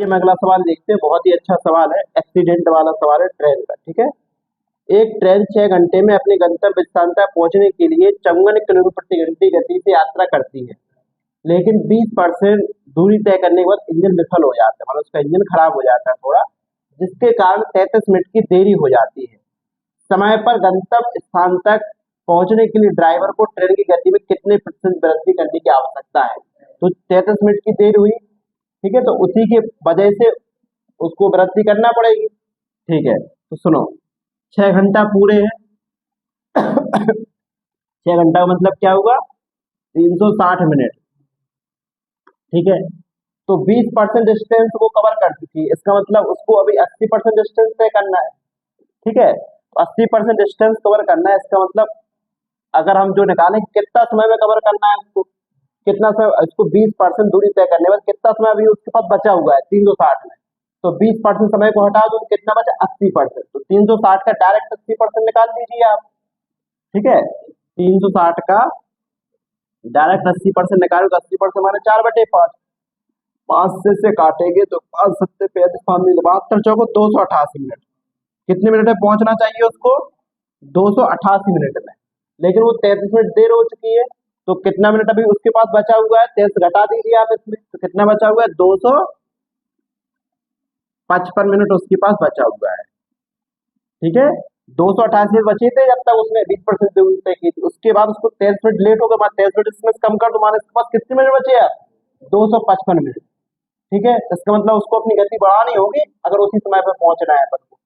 आइए हम अगला सवाल देखते हैं। बहुत ही अच्छा सवाल है, एक्सीडेंट वाला सवाल है ट्रेन का। ठीक है, एक ट्रेन 6 घंटे में अपने गंतव्य स्थान तक पहुंचने के लिए 54 किलोमीटर प्रति घंटे गति से यात्रा करती है, लेकिन 20% दूरी तय करने के बाद इंजन विफल हो जाता है, मतलब उसका इंजन खराब हो जाता है थोड़ा, जिसके कारण 33 मिनट की देरी हो जाती है। समय पर गंतव्य स्थान तक पहुंचने के लिए ड्राइवर को ट्रेन की गति में कितने प्रतिशत वृद्धि करने की आवश्यकता है। तो 33 मिनट की देरी हुई, ठीक है, तो उसी की वजह से उसको वृद्धि करना पड़ेगी। ठीक है, तो सुनो, 6 घंटा पूरे हैं 6 घंटा का मतलब क्या हुआ, 360 मिनट। ठीक है, तो 20% डिस्टेंस वो कवर कर चुकी है, इसका मतलब उसको अभी 80% डिस्टेंस तय करना है। ठीक है, तो 80% डिस्टेंस कवर करना है, इसका मतलब अगर हम जो निकालें कितना समय में कवर करना है उसको, कितना समय, इसको 20% दूरी तय करने के बाद कितना समय अभी उसके पास बचा हुआ है 360 में, तो 20% समय को हटा दो तो कितना बचा 80%, तो 360 का डायरेक्ट 80% निकाल दीजिए आप। ठीक है, 360 का डायरेक्ट 80% निकालो तो 80% माने 4/5, 5 से काटेंगे तो 5 7 35 72 चौको 288 मिनट। कितने मिनट में पहुंचना चाहिए उसको, 288 मिनट में, लेकिन वो 33 मिनट देर हो चुकी है, तो कितना मिनट अभी उसके पास बचा हुआ है, 33 घटा दीजिए आप इसमें, तो कितना बचा हुआ है 255 मिनट उसके पास बचा हुआ है। ठीक है, 288 मिनट बचे थे जब तक उसने 20% दूरी तय की थी, उसके बाद उसको 33 मिनट लेट हो गया, 33 मिनट इसमें कम कर दो, माने इसके पास कितने मिनट बचे हैं 255 मिनट। ठीक है, इसका मतलब उसको अपनी गति बढ़ानी होगी अगर उसी समय पर पहुंचना है अपन को।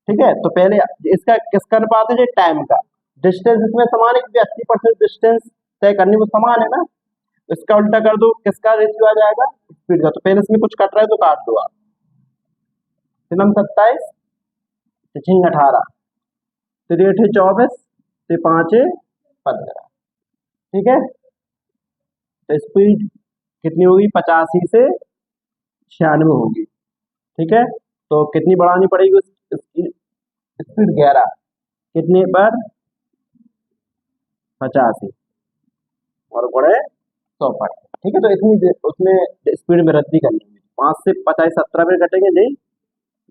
ठीक है, तो पहले इसका किसका अनुपात है, टाइम का। डिस्टेंस इसमें समान है क्योंकि 80% डिस्टेंस तय करनी वो समान है ना, इसका उल्टा कर दो, किसका रेशियो आ जाएगा, स्पीड का। तो पहले इसमें कुछ कट रहा है तो काट दो आप, 27 6 18 3 8 24 से 5 15। ठीक है, तो स्पीड कितनी होगी 85 से 96 होगी। ठीक है, तो कितनी बढ़ानी पड़ेगी उसकी स्पीड 11, कितने पर 85 और गुणे 100 पर। ठीक है, तो इतनी उसमें स्पीड में वृद्धि करनी है, 5 से 50 17 में कटेंगे नहीं,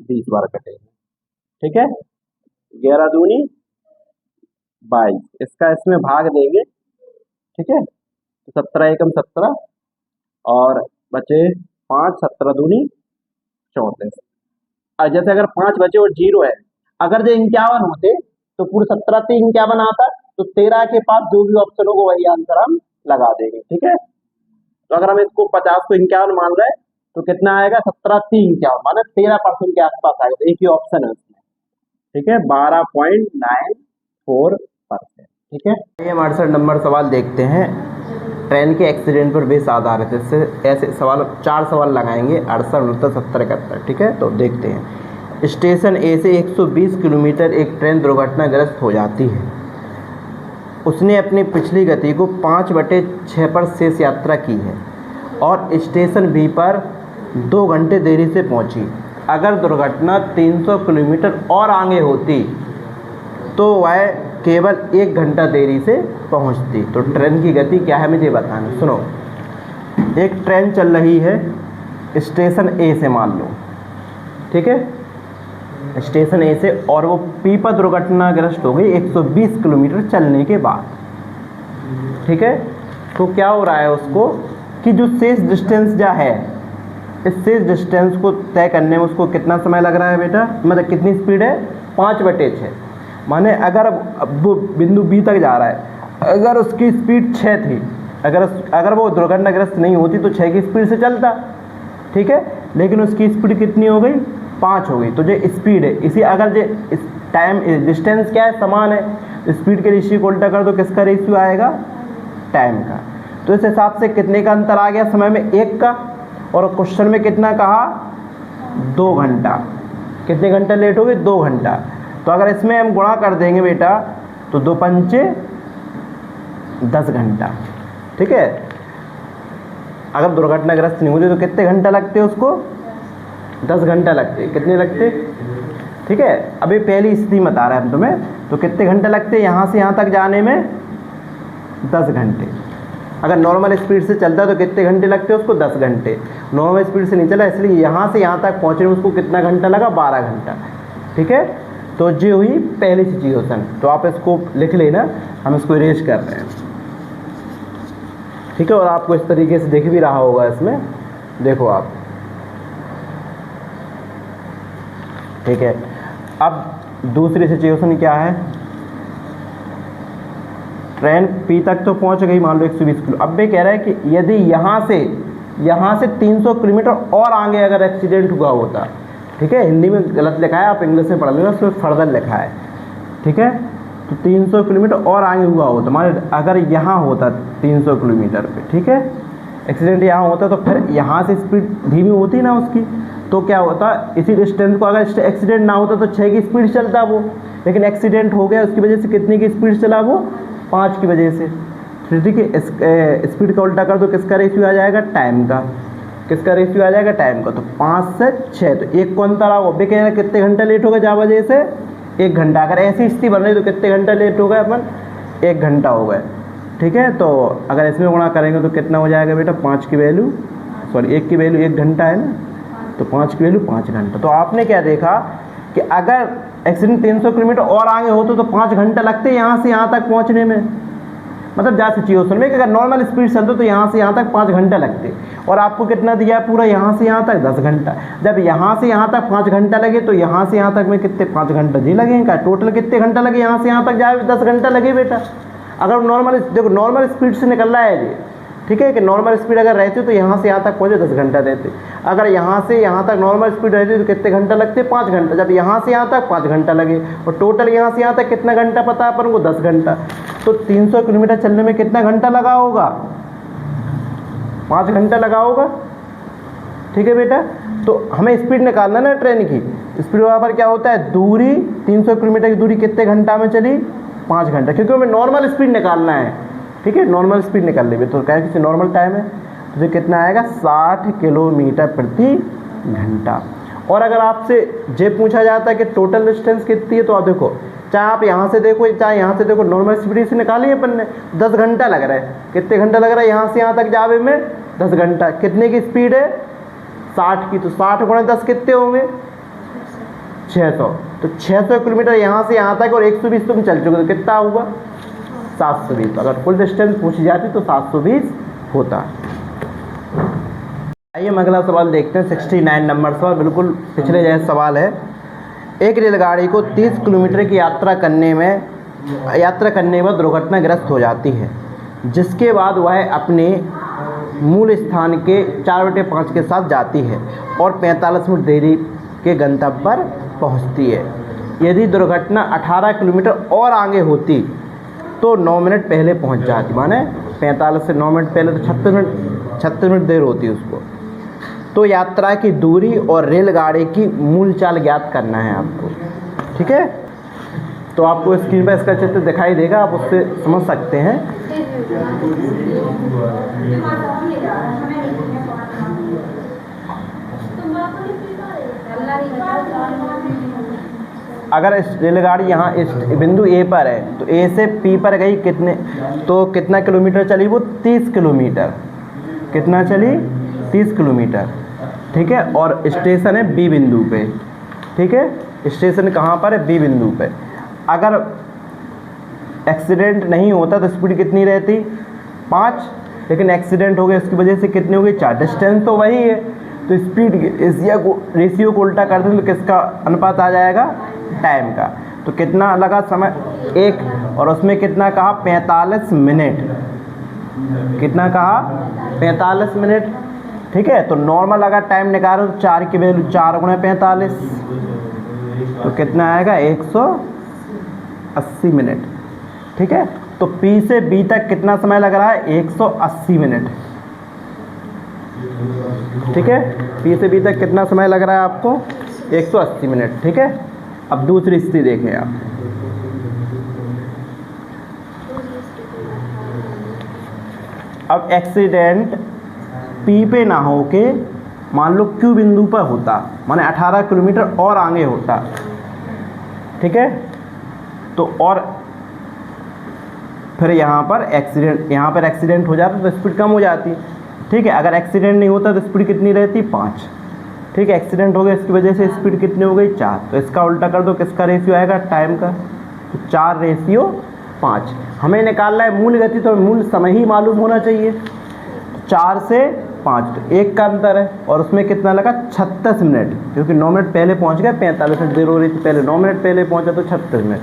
20 बार कटेंगे। ठीक है, 11 दूनी 22, इसका इसमें भाग देंगे। ठीक है, तो 17 एकम 17 और बचे 5, 17 दूनी 34। और जैसे अगर 5 बचे और 0 है, अगर जो 51 होते तो पूरे 17 से 51 आता, तो 13 के पास जो भी ऑप्शन होगा वही आंसर हम लगा देंगे। ठीक है, तो अगर हम इसको 50 को 51 मान रहे हैं तो कितना आएगा 17 3 51, माने 13% के आसपास आएगा, तो एक ही ऑप्शन है उसमें। ठीक है, 12.94%। ठीक है, ये 68 नंबर सवाल देखते हैं, ट्रेन के एक्सीडेंट पर बेस आधारित है। इससे ऐसे सवाल 4 सवाल लगाएंगे, 68 69 70 71। ठीक है, तो देखते हैं। स्टेशन ए से 120 किलोमीटर एक ट्रेन दुर्घटनाग्रस्त हो जाती है। उसने अपनी पिछली गति को 5/6 पर शेष यात्रा की है और स्टेशन बी पर 2 घंटे देरी से पहुंची। अगर दुर्घटना 300 किलोमीटर और आगे होती तो वह केवल 1 घंटा देरी से पहुंचती। तो ट्रेन की गति क्या है मुझे बताना। सुनो, एक ट्रेन चल रही है स्टेशन ए से, मान लो, ठीक है, स्टेशन ए से, और वो पी पर दुर्घटनाग्रस्त हो गई 120 किलोमीटर चलने के बाद। ठीक है, तो क्या हो रहा है उसको कि जो शेष डिस्टेंस जा है, इस शेष डिस्टेंस को तय करने में उसको कितना समय लग रहा है बेटा, मतलब कितनी स्पीड है 5/6, माने अगर वो बिंदु बी तक जा रहा है, अगर उसकी स्पीड 6 थी, अगर वो दुर्घटनाग्रस्त नहीं होती तो 6 की स्पीड से चलता। ठीक है, लेकिन उसकी स्पीड कितनी हो गई 5 हो गई, तो जो स्पीड है इसी, अगर जो इस टाइम डिस्टेंस क्या है समान है, स्पीड के रेशियो को उल्टा कर दो, किसका रेशियो आएगा, टाइम का। तो इस हिसाब से कितने का अंतर आ गया समय में, 1 का, और क्वेश्चन में कितना कहा 2 घंटा। कितने घंटे लेट हो गए 2 घंटा। तो अगर इसमें हम गुणा कर देंगे बेटा तो 2 पंचे 10 घंटा। ठीक है, अगर दुर्घटनाग्रस्त नहीं होती तो कितने घंटा लगते उसको, 10 घंटा लगते। कितने लगते, ठीक है, अभी पहली स्थिति बता रहे हैं हम तुम्हें, तो कितने घंटे लगते यहाँ से यहाँ तक जाने में 10 घंटे। अगर नॉर्मल स्पीड से चलता है तो कितने घंटे लगते हैं उसको? 10 घंटे। नॉर्मल स्पीड से नहीं चला, इसलिए यहाँ से यहाँ तक पहुँचने में उसको कितना घंटा लगा? 12 घंटा। ठीक है, तो ये हुई पहली सिचुएशन। तो आप इसको लिख लेना, हम इसको इरेज कर रहे हैं। ठीक है, और आपको इस तरीके से दिख भी रहा होगा इसमें, देखो आप। ठीक है, अब दूसरी सिचुएशन क्या है? ट्रेन पी तक तो पहुंच गई, मान लो 120 किलो। अब ये कह रहा है कि यदि यहाँ से 300 किलोमीटर और आगे अगर एक्सीडेंट हुआ होता, ठीक है, हिंदी में गलत लिखा है, आप इंग्लिश में पढ़ लेना, उसमें फर्दर लिखा है। ठीक है, तो 300 किलोमीटर और आगे हुआ होता, मान अगर यहाँ होता 300 किलोमीटर पे, ठीक है, एक्सीडेंट यहाँ होता, तो फिर यहाँ से स्पीड धीमी होती ना उसकी, तो क्या होता, इसी डिस्टेंस को अगर एक्सीडेंट ना होता तो 6 की स्पीड चलता वो, लेकिन एक्सीडेंट हो गया, उसकी वजह से कितने की स्पीड चला वो? 5 की वजह से। ठीक है, स्पीड का उल्टा कर दो, किसका रेशियो आ जाएगा? टाइम का। किसका रेशियो आ जाएगा? टाइम का। तो 5 से 6, तो एक को अंतर आओ। अभी कह रहे कितने घंटे लेट हो गए जा वजह से? 1 घंटा। अगर ऐसी स्थिति बन रही तो कितने घंटे लेट हो गए अपन? 1 घंटा हो गए। ठीक है, तो अगर इसमें गुणा करेंगे तो कितना हो जाएगा बेटा? 5 की वैल्यू, सॉरी 1 की वैल्यू 1 घंटा है ना, तो 5 की वैल्यू 5 घंटा। तो आपने क्या देखा कि अगर एक्सीडेंट 300 किलोमीटर और आगे होते तो 5 घंटे लगते यहाँ से यहाँ तक पहुँचने में। मतलब जा सिचुएशन में कि अगर नॉर्मल स्पीड चलते तो यहाँ से यहाँ तक 5 घंटे लगते, और आपको कितना दिया है पूरा यहाँ से यहाँ तक? 10 घंटा। जब यहाँ से यहाँ तक 5 घंटा लगे तो यहाँ से यहाँ तक में कितने? 5 घंटे जी लगेंगे। टोटल कितने घंटा लगे यहाँ से यहाँ तक जाए? 10 घंटा लगे बेटा। अगर नॉर्मल, देखो नॉर्मल स्पीड से निकल रहा है ये, ठीक है, कि नॉर्मल स्पीड अगर रहती तो यहाँ से यहाँ तक पहुँचे 10 घंटा देते। अगर यहाँ से यहाँ तक नॉर्मल स्पीड रहती तो कितने घंटा लगते? 5 घंटा। जब यहाँ से यहाँ तक 5 घंटा लगे, और टोटल यहाँ से यहाँ तक कितना घंटा पता है अपन को? 10 घंटा। तो 300 किलोमीटर चलने में कितना घंटा लगा होगा? 5 घंटा लगा होगा। ठीक है बेटा, तो हमें स्पीड निकालना ना ट्रेन की। स्पीड पर क्या होता है? दूरी, 300 किलोमीटर की दूरी कितने घंटा में चली? 5 घंटा, क्योंकि हमें नॉर्मल स्पीड निकालना है। ठीक है, नॉर्मल स्पीड निकाल लेंगे तो क्या है, नॉर्मल टाइम है, तो कितना आएगा? 60 किलोमीटर प्रति घंटा। और अगर आपसे ये पूछा जाता है कि टोटल डिस्टेंस कितनी है, तो आप देखो, चाहे आप यहाँ से देखो चाहे यहाँ से देखो, नॉर्मल स्पीड से निकाली अपन ने, 10 घंटा लग रहा है। कितने घंटा लग रहा है यहाँ से यहाँ तक जावे में? 10 घंटा। कितने की स्पीड है? 60 की। तो 60 गुणा 10 कितने होंगे? 600। तो 600 किलोमीटर यहाँ से यहाँ तक, और 120 तुम चल चुके, तो कितना हुआ? 720। अगर फुल डिस्टेंस पूछी जाती तो 720 होता। आइए हम अगला सवाल देखते हैं, 69 नंबर सवाल, बिल्कुल पिछले जैसा सवाल है। एक रेलगाड़ी को 30 किलोमीटर की यात्रा करने के बाद दुर्घटनाग्रस्त हो जाती है, जिसके बाद वह अपने मूल स्थान के 4/5 के साथ जाती है और 45 मिनट देरी के गंतव्य पर पहुंचती है। यदि दुर्घटना 18 किलोमीटर और आगे होती तो 9 मिनट पहले पहुंच जाती, माने 45 से 9 मिनट पहले, तो 36 मिनट देर होती है उसको। तो यात्रा की दूरी और रेलगाड़ी की मूल चाल ज्ञात करना है आपको। ठीक है, तो आपको स्क्रीन पर इसका चित्र दिखाई देगा, आप उससे समझ सकते हैं। अगर इस रेलगाड़ी यहाँ इस बिंदु ए पर है, तो ए से पी पर गई, कितना किलोमीटर चली वो? 30 किलोमीटर। कितना चली? 30 किलोमीटर। ठीक है, और स्टेशन है बी बिंदु पे। ठीक है, स्टेशन कहाँ पर है? बी बिंदु पे। अगर एक्सीडेंट नहीं होता तो स्पीड कितनी रहती? 5, लेकिन एक्सीडेंट हो गया, उसकी वजह से कितनी हो गई? 4। डिस्टेंस तो वही है, तो स्पीड रेशियो को उल्टा कर दें तो किसका अनुपात आ जाएगा? टाइम का। तो कितना लगा समय? 1, और उसमें कितना कहा? 45 मिनट। कितना कहा? 45 मिनट। ठीक है, तो नॉर्मल अगर टाइम निकालो तो 4 की वैल्यू 4 गुणा 45, तो कितना आएगा? 180 मिनट। ठीक है, तो पी से बी तक कितना समय लग रहा है? 180 मिनट। ठीक है, पी से बी तक कितना समय लग रहा है आपको? 180 मिनट। ठीक है, अब दूसरी स्थिति देखें आप। अब एक्सीडेंट पी पे ना हो के मान लो क्यू बिंदु पर होता, माने 18 किलोमीटर और आगे होता। ठीक है, तो और फिर यहाँ पर एक्सीडेंट हो जाता तो स्पीड कम हो जाती, ठीक है। अगर एक्सीडेंट नहीं होता तो स्पीड कितनी रहती, 5, ठीक है। एक्सीडेंट हो गया इसकी वजह से स्पीड कितनी हो गई, 4। तो इसका उल्टा कर दो, किसका रेशियो आएगा, टाइम का। तो 4:5। हमें निकालना है मूल गति, तो मूल समय ही मालूम होना चाहिए। 4 से 5 तो 1 का अंतर है, और उसमें कितना लगा, 36 मिनट, क्योंकि 9 मिनट पहले पहुंच गए, 45 मिनट देर हो रही थी पहले, 9 मिनट पहले पहुंचा तो 36 मिनट।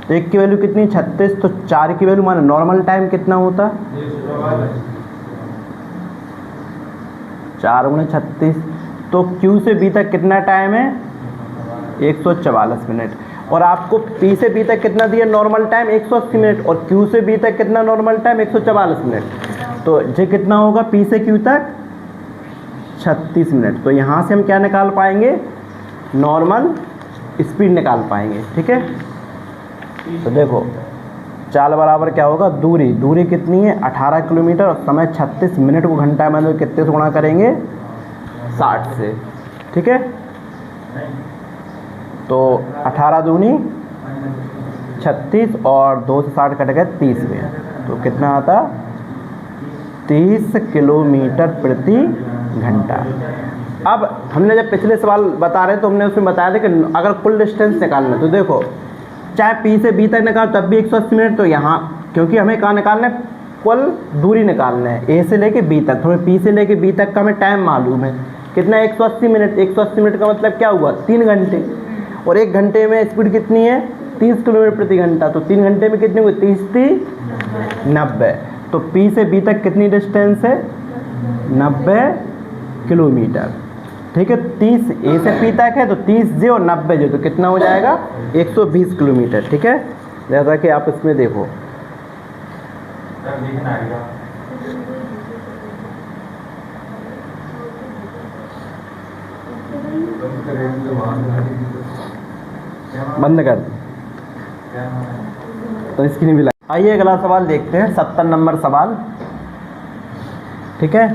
तो 1 की वैल्यू कितनी, 36। तो 4 की वैल्यू माने नॉर्मल टाइम कितना होता, 4 × 36। तो Q से B तक कितना टाइम है, 144 मिनट। और आपको P से B तक कितना दिया नॉर्मल टाइम, 180 मिनट, और Q से B तक कितना नॉर्मल टाइम, 144 मिनट। तो ये कितना होगा, P से Q तक 36 मिनट। तो यहाँ से हम क्या निकाल पाएंगे, नॉर्मल स्पीड निकाल पाएंगे, ठीक है। तो देखो चाल बराबर क्या होगा, दूरी कितनी है, 18 किलोमीटर, और समय 36 मिनट को घंटा में मतलब कितने से गुणा करेंगे, 60 से, ठीक है। तो 18 दूनी 36, और 2 से 60 कट गए 30 में, तो कितना आता, 30 किलोमीटर प्रति घंटा। अब हमने जब पिछले सवाल बता रहे तो हमने उसमें बताया था कि अगर कुल डिस्टेंस निकालना, तो देखो चाहे P से B तक निकाल तब भी 180 मिनट। तो यहाँ क्योंकि हमें कहाँ निकालना है, कुल दूरी निकालना है, A से लेके B तक। थोड़े P से लेके B तक का हमें टाइम मालूम है कितना, 180 मिनट। 180 मिनट का मतलब क्या हुआ, 3 घंटे। और 1 घंटे में स्पीड कितनी है, 30 किलोमीटर प्रति घंटा। तो 3 घंटे में कितनी हुई, 30 90। तो P से B तक कितनी डिस्टेंस है, 90 किलोमीटर, ठीक है। 30 A से P तक है, तो 30 जे और 90 जे, तो कितना हो जाएगा, 120 किलोमीटर, ठीक है। जैसा कि आप इसमें देखो, बंद कर, तो इसकी नहीं भी लगा। आइए अगला सवाल देखते हैं, 70 नंबर सवाल, ठीक है।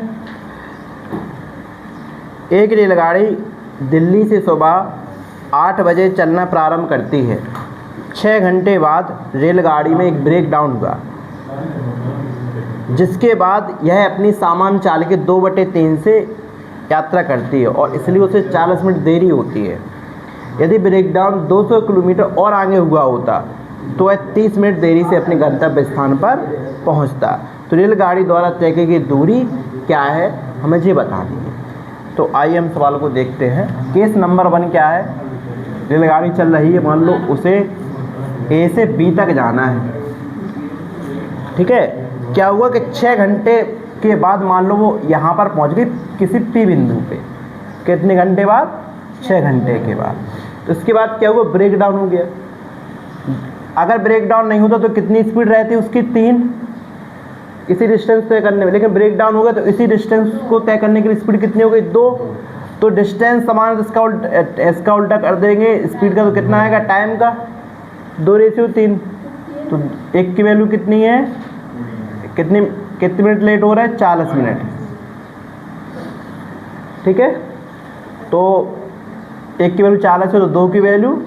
एक रेलगाड़ी दिल्ली से सुबह 8 बजे चलना प्रारंभ करती है। 6 घंटे बाद रेलगाड़ी में एक ब्रेक डाउन हुआ, जिसके बाद यह अपनी सामान चाल के 2/3 से यात्रा करती है, और इसलिए उसे 40 मिनट देरी होती है। यदि ब्रेक डाउन 200 किलोमीटर और आगे हुआ होता तो वह 30 मिनट देरी से अपने गंतव्य स्थान पर पहुंचता। तो रेलगाड़ी द्वारा तय की गई दूरी क्या है, हमें ये बता दीजिए। तो आइए हम सवाल को देखते हैं। केस नंबर 1 क्या है, रेलगाड़ी चल रही है, मान लो उसे A से B तक जाना है, ठीक है। क्या हुआ कि 6 घंटे के बाद मान लो वो यहाँ पर पहुँच गई किसी P बिंदु पे, कितने घंटे बाद, 6 घंटे के बाद। तो इसके बाद क्या हुआ, ब्रेक डाउन हो गया। अगर ब्रेक डाउन नहीं होता तो कितनी स्पीड रहती उसकी, 3, इसी डिस्टेंस तय करने में। लेकिन ब्रेक डाउन हो गया तो इसी डिस्टेंस को तय करने के लिए स्पीड कितनी हो गई, 2। तो डिस्टेंस समान, इसका उल्टा कर देंगे स्पीड का, तो कितना आएगा, टाइम का 2:3। तो 1 की वैल्यू कितनी है, कितने मिनट लेट हो रहा है, 40 मिनट, ठीक है। तो 1 की वैल्यू 40 है, तो 2 की वैल्यू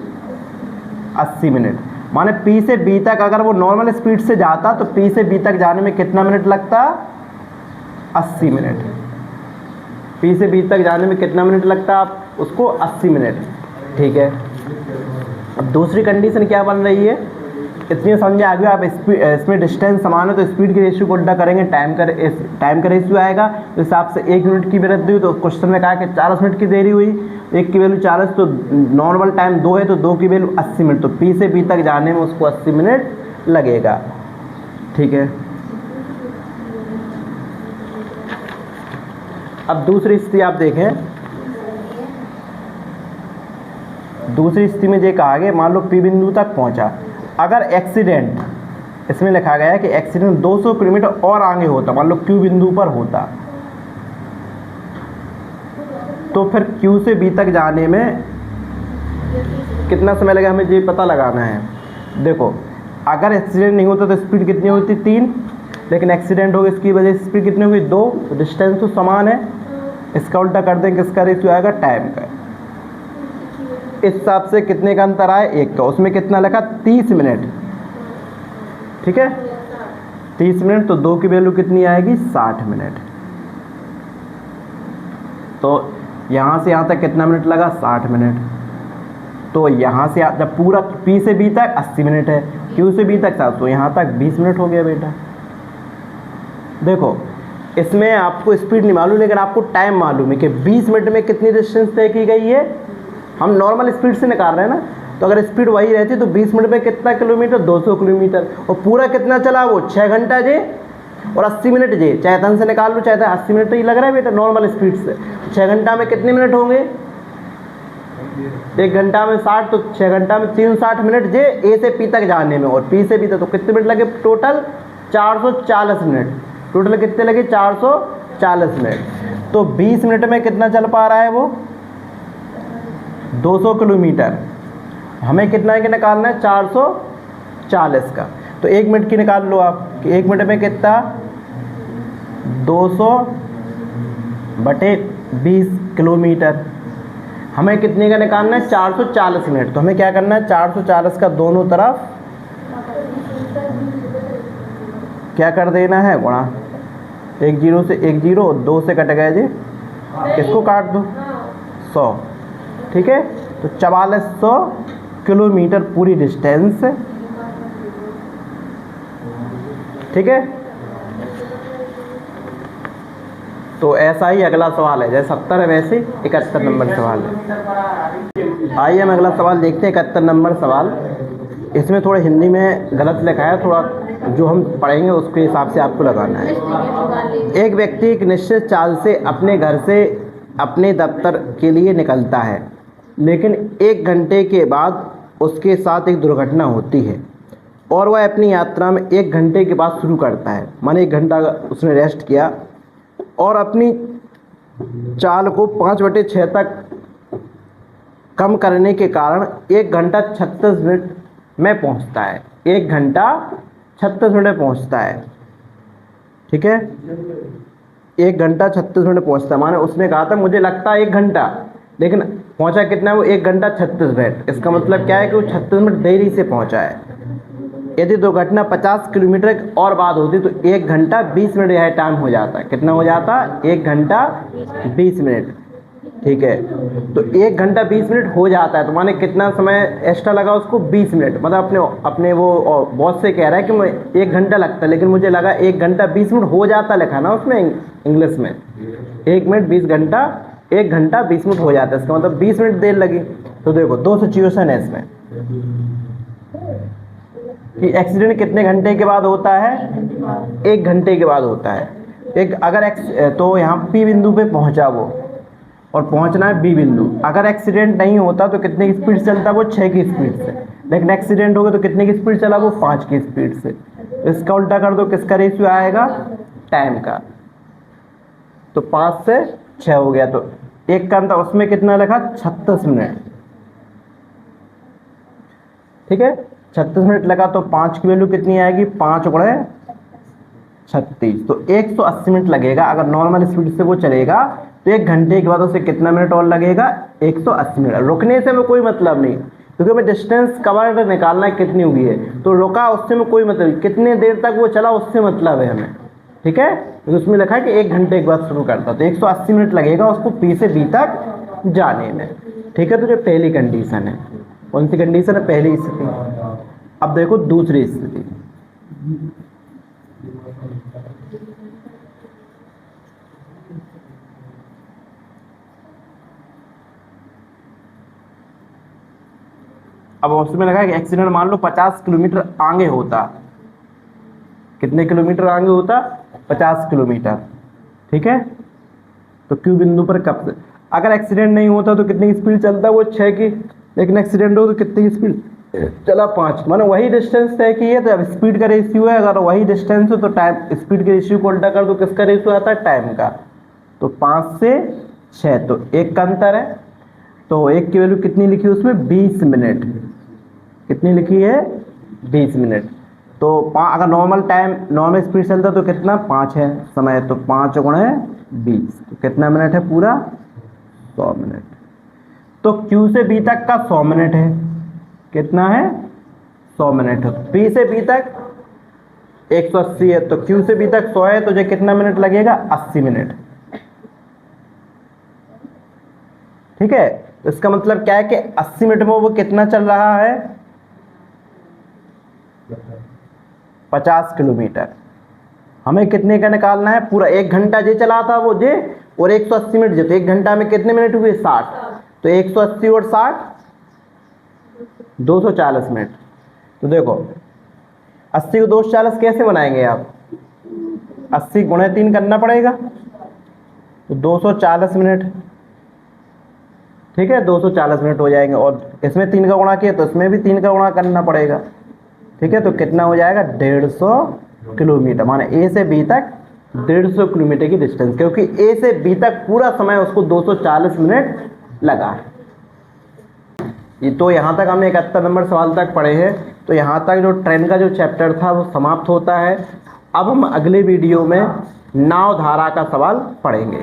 80 मिनट। माने P से B तक अगर वो नॉर्मल स्पीड से जाता तो P से B तक जाने में कितना मिनट लगता, 80 मिनट। P से B तक जाने में कितना मिनट लगता, आप उसको 80 मिनट, ठीक है। अब दूसरी कंडीशन क्या बन रही है, इतनी समझ आ गया। आप इसमें डिस्टेंस समान है तो स्पीड के रेशियो को उल्टा करेंगे, टाइम का रेशियो आएगा। तो हिसाब से 1 मिनट की वृद्धि हुई, तो क्वेश्चन में कहा कि 40 मिनट की देरी हुई। 1 की वैल्यू 40, तो नॉर्मल टाइम 2 है, तो 2 की वैल्यू 80 मिनट। तो P से B तक जाने में उसको 80 मिनट लगेगा, ठीक है। अब दूसरी स्थिति आप देखें, दूसरी स्थिति में ये कहा गया, मान लो P बिंदु तक पहुंचा। अगर एक्सीडेंट, इसमें लिखा गया है कि एक्सीडेंट 200 किलोमीटर और आगे होता, मान लो Q बिंदु पर होता, तो फिर Q से B तक जाने में कितना समय लगेगा, हमें ये पता लगाना है। देखो अगर एक्सीडेंट नहीं होता तो स्पीड कितनी होती, 3, लेकिन एक्सीडेंट हो गया इसकी वजह से स्पीड कितनी होगी, 2। तो डिस्टेंस तो समान है, इसका उल्टा कर देंगे, इसका रेशियो आएगा टाइम का। इस हिसाब से कितने का अंतर आए, 1 का। उसमें कितना लगा, 30 मिनट, ठीक है। 30 मिनट, तो 2 की वैल्यू कितनी आएगी 60 मिनट। तो यहाँ से यहाँ तक कितना मिनट लगा 60 मिनट। तो यहाँ से जब पूरा P से B तक 80 मिनट है, Q से B तक 7, तो यहाँ तक 20 मिनट हो गया बेटा। देखो इसमें आपको स्पीड नहीं मालूम, लेकिन आपको टाइम मालूम है कि 20 मिनट में कितनी डिस्टेंस तय की गई है। हम नॉर्मल स्पीड से निकाल रहे हैं ना, तो अगर स्पीड वही रहती तो 20 मिनट में कितना किलोमीटर 200 किलोमीटर। और पूरा कितना चला वो 6 घंटा जे और 80 मिनट जे, चाहे तन से निकाल लो चाहे 80 मिनट तो ही लग रहा है बेटा नॉर्मल स्पीड से। 6 घंटा में कितने मिनट होंगे, 1 घंटा में 60, तो 6 घंटा में 360 मिनट जे ए से पी तक जाने में, और पी से बी तक तो कितने मिनट लगे टोटल 440 मिनट। टोटल कितने लगे 440 मिनट। तो 20 मिनट में कितना चल पा रहा है वो 200 किलोमीटर। हमें कितना है कि निकालना है 440 का, तो 1 मिनट की निकाल लो आप कि 1 मिनट में कितना 200 बटे 20 किलोमीटर। हमें कितने का निकालना है 440 मिनट। तो हमें क्या करना है 440 का दोनों तरफ क्या कर देना है गुणा, 1 0 से 1 0, 2 से कट गए जी, इसको काट दो 100, ठीक है। तो 4400 किलोमीटर पूरी डिस्टेंस, ठीक है। तो ऐसा ही अगला सवाल है, जैसे 70 है वैसे 71 नंबर सवाल है। आइए हम अगला सवाल देखते हैं, 71 नंबर सवाल। इसमें थोड़ा हिंदी में गलत लिखा है, थोड़ा जो हम पढ़ेंगे उसके हिसाब से आपको लगाना है। एक व्यक्ति एक निश्चित चाल से अपने घर से अपने दफ्तर के लिए निकलता है, लेकिन 1 घंटे के बाद उसके साथ एक दुर्घटना होती है और वह अपनी यात्रा में 1 घंटे के बाद शुरू करता है। माने 1 घंटा उसने रेस्ट किया और अपनी चाल को 5/6 तक कम करने के कारण 1 घंटा 36 मिनट में पहुंचता है। 1 घंटा 36 मिनट में पहुंचता है, ठीक है। 1 घंटा 36 मिनट पहुंचता है, माने उसने कहा था मुझे लगता है 1 घंटा, लेकिन पहुंचा कितना है वो 1 घंटा 36 मिनट। इसका मतलब क्या है कि वो 36 मिनट देरी से पहुंचा है। यदि दुर्घटना 50 किलोमीटर और बाद होती तो 1 घंटा 20 मिनट यह टाइम हो जाता। कितना हो जाता 1 घंटा 20 मिनट, ठीक है। तो 1 घंटा 20 मिनट हो जाता है, तो माने कितना समय एक्स्ट्रा लगा उसको 20 मिनट। मतलब अपने वो बॉस से कह रहा है कि मैं 1 घंटा लगता, लेकिन मुझे लगा 1 घंटा 20 मिनट हो जाता लिखा ना उसमें इंग्लिश में। 1 मिनट 20 घंटा, 1 घंटा 20 मिनट हो जाता है, इसका मतलब 20 मिनट देर लगी। तो देखो 2 सिचुएशन है इसमें कि एक्सीडेंट कितने घंटे के बाद होता है, 1 घंटे के बाद होता है। एक अगर तो यहाँ P बिंदु पे पहुँचा वो और पहुँचना है B बिंदु। अगर एक्सीडेंट नहीं होता तो कितने की स्पीड चलता वो 6 की स्पीड से, लेकिन एक्सीडेंट हो गया तो कितने की स्पीड चला वो 5 की स्पीड से। इसका उल्टा कर दो, किसका रेशियो आएगा टाइम का, तो 5 से 6 हो गया। तो एक का अंतर उसमें कितना लिखा 36 मिनट, ठीक है। 36 मिनट लगा तो 5 की वैल्यू कितनी आएगी 5 गुणे 36, तो 180 मिनट लगेगा। अगर नॉर्मल स्पीड से वो चलेगा तो 1 घंटे के बाद उसे कितना मिनट और लगेगा 180 मिनट। रुकने से में कोई मतलब नहीं, क्योंकि हमें डिस्टेंस कवर निकालना है कितनी हुई है, तो रुका उससे में कोई मतलब नहीं, कितने देर तक वो चला उससे मतलब है हमें, ठीक है। तो उसमें लिखा है कि 1 घंटे के बाद शुरू करता, तो 180 मिनट लगेगा उसको P से B तक जाने में, ठीक है। तो जो पहली कंडीशन है, कौन सी कंडीशन है, पहली स्थिति। अब देखो दूसरी स्थिति, अब उसमें लगा कि एक्सीडेंट मान लो 50 किलोमीटर आगे होता। कितने किलोमीटर आगे होता 50 किलोमीटर, ठीक है। तो Q बिंदु पर कब से, अगर एक्सीडेंट नहीं होता तो कितनी की स्पीड चलता वो 6 की, लेकिन एक्सीडेंट हो तो कितनी की स्पीड चला 5। मानो वही डिस्टेंस तय की है, तो अब स्पीड का रेशियो है, अगर वही डिस्टेंस हो तो टाइम स्पीड के रेशियो को उल्टा कर दो, किसका रेशियो आता है टाइम का। तो 5 से 6, तो 1 का अंतर है, तो 1 की वैल्यू कितनी लिखी है उसमें 20 मिनट, कितनी लिखी है 20 मिनट। तो अगर नॉर्मल टाइम नॉर्मल स्पीड चलता तो कितना 5 है समय, तो 5 गुणे 20, तो कितना मिनट है पूरा 100 मिनट। तो Q से B तक का 100 मिनट है, कितना है 100 मिनट है। P से B तक 180 है तो Q से B तक 100 है तो ये कितना मिनट लगेगा, 80 मिनट। ठीक है, तो इसका मतलब क्या है कि 80 मिनट में वो कितना चल रहा है, 50 किलोमीटर। हमें कितने का निकालना है, पूरा 1 घंटा ये चला था वो जे, और 180 मिनट जे, तो 1 घंटा में कितने मिनट हुए, 60। तो 180 और 60 240 मिनट। तो देखो 80 को 240 कैसे बनाएंगे आप, 80 गुणे 3 करना पड़ेगा, तो 240 मिनट। ठीक है, 240 मिनट हो जाएंगे, और इसमें 3 का गुणा किया तो इसमें भी 3 का गुणा करना पड़ेगा। ठीक है, तो कितना हो जाएगा, 150 किलोमीटर, माने ए से बी तक 150 किलोमीटर की डिस्टेंस, क्योंकि ए से बी तक पूरा समय उसको 240 मिनट लगा है। ये तो यहाँ तक हमने 71 नंबर सवाल तक पढ़े हैं। तो यहाँ तक जो ट्रेन का जो चैप्टर था वो समाप्त होता है। अब हम अगले वीडियो में नाव धारा का सवाल पढ़ेंगे।